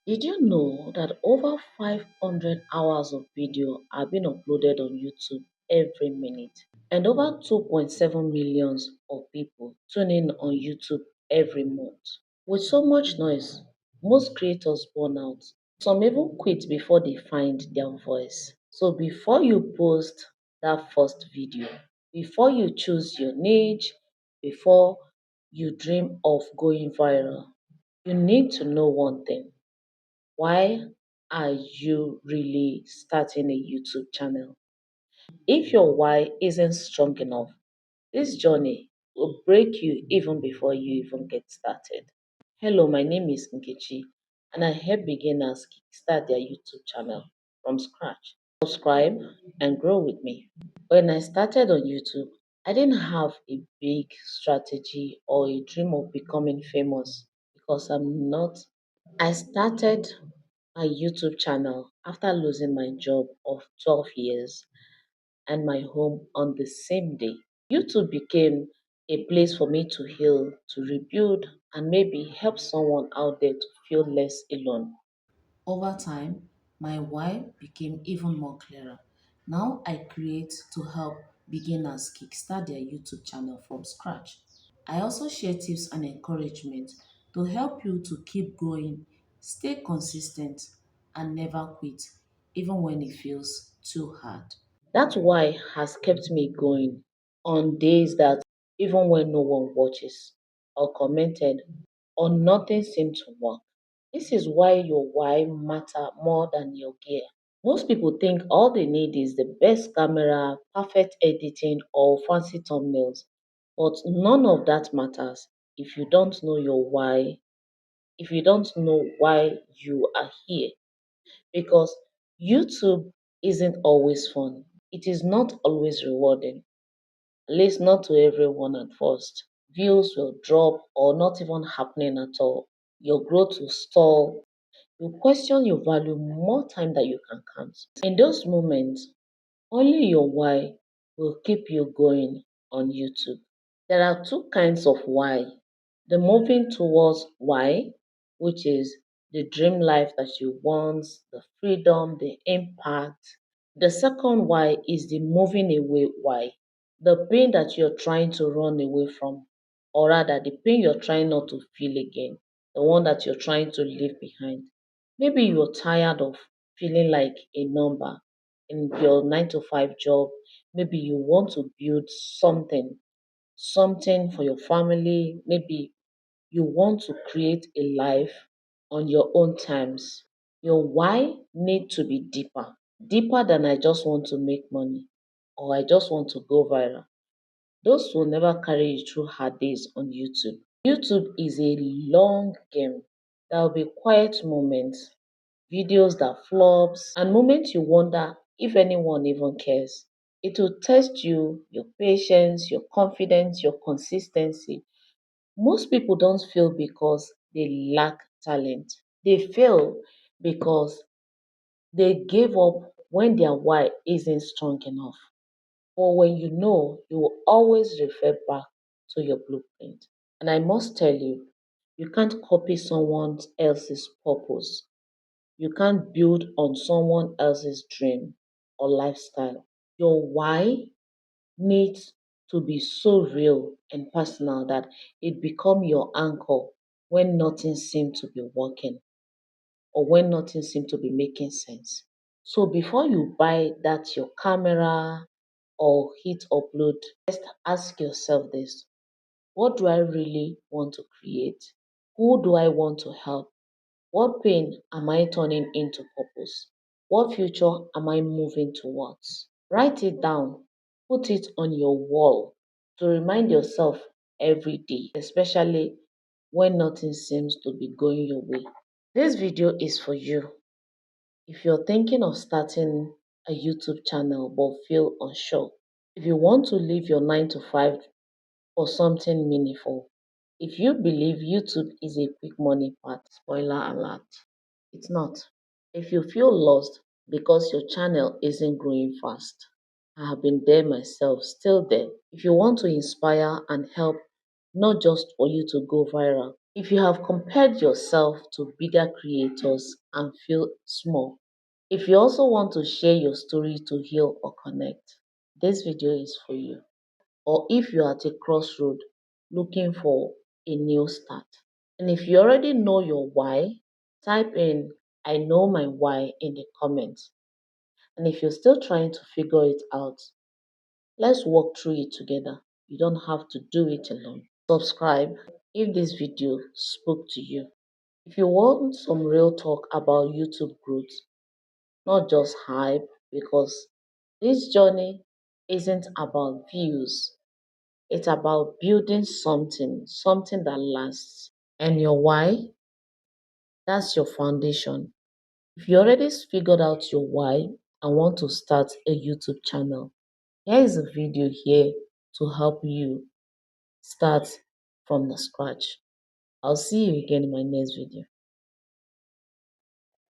Did you know that over 500 hours of video are being uploaded on YouTube every minute? And over 2.7 millions of people tune in on YouTube every month. With so much noise, most creators burn out. Some even quit before they find their voice. So before you post that first video, before you choose your niche, before you dream of going viral, you need to know one thing. Why are you really starting a YouTube channel? If your why isn't strong enough, this journey will break you even before you even get started. Hello, my name is Nkechi, and I help beginners kickstart their YouTube channel from scratch. Subscribe and grow with me. When I started on YouTube, I didn't have a big strategy or a dream of becoming famous because I'm not. I started my YouTube channel after losing my job of 12 years and my home on the same day. YouTube became a place for me to heal, to rebuild, and maybe help someone out there to feel less alone. Over time, my why became even more clearer. Now I create to help beginners kickstart their YouTube channel from scratch. I also share tips and encouragement to help you to keep going, stay consistent, and never quit, even when it feels too hard. That why has kept me going on days that even when no one watches or commented or nothing seemed to work. This is why your why matter more than your gear. Most people think all they need is the best camera, perfect editing, or fancy thumbnails. But none of that matters if you don't know your why, if you don't know why you are here. Because YouTube isn't always fun. It is not always rewarding, at least not to everyone at first. Views will drop or not even happening at all. Your growth will stall. You question your value more time than you can count. In those moments, only your why will keep you going on YouTube. There are two kinds of why. The moving towards why, which is the dream life that you want, the freedom, the impact. The second why is the moving away why, the pain that you're trying to run away from, or rather, the pain you're trying not to feel again, the one that you're trying to leave behind. Maybe you're tired of feeling like a number in your 9 to 5 job. Maybe you want to build something for your family. Maybe you want to create a life on your own terms. Your why need to be deeper than I just want to make money or I just want to go viral. Those will never carry you through hard days on YouTube. YouTube is a long game. There will be quiet moments, videos that flops, and moments you wonder if anyone even cares. It will test you, your patience, your confidence, your consistency. Most people don't fail because they lack talent. They fail because they gave up when their why isn't strong enough. Or when you know, you will always refer back to your blueprint. And I must tell you, you can't copy someone else's purpose. You can't build on someone else's dream or lifestyle. Your why needs to be so real and personal that it become your anchor when nothing seems to be working or when nothing seems to be making sense. So before you buy that your camera or hit upload, just ask yourself this. What do I really want to create? Who do I want to help? What pain am I turning into purpose? What future am I moving towards? Write it down, put it on your wall to remind yourself every day, especially when nothing seems to be going your way. This video is for you. If you're thinking of starting a YouTube channel but feel unsure, if you want to leave your 9 to 5 for something meaningful, if you believe YouTube is a quick money path, spoiler alert, it's not. If you feel lost because your channel isn't growing fast, I have been there myself, still there. If you want to inspire and help, not just for you to go viral, If you have compared yourself to bigger creators and feel small, if you also want to share your story to heal or connect, this video is for you. Or if you're at a crossroad looking for a new start. And if you already know your why, type in I know my why in the comments. And if you're still trying to figure it out, let's walk through it together. You don't have to do it alone. Subscribe if this video spoke to you. If you want some real talk about YouTube growth, not just hype, because this journey isn't about views, it's about building something that lasts. And your why, that's your foundation. If you already figured out your why and want to start a YouTube channel, here is a video here to help you start from the scratch. I'll see you again in my next video.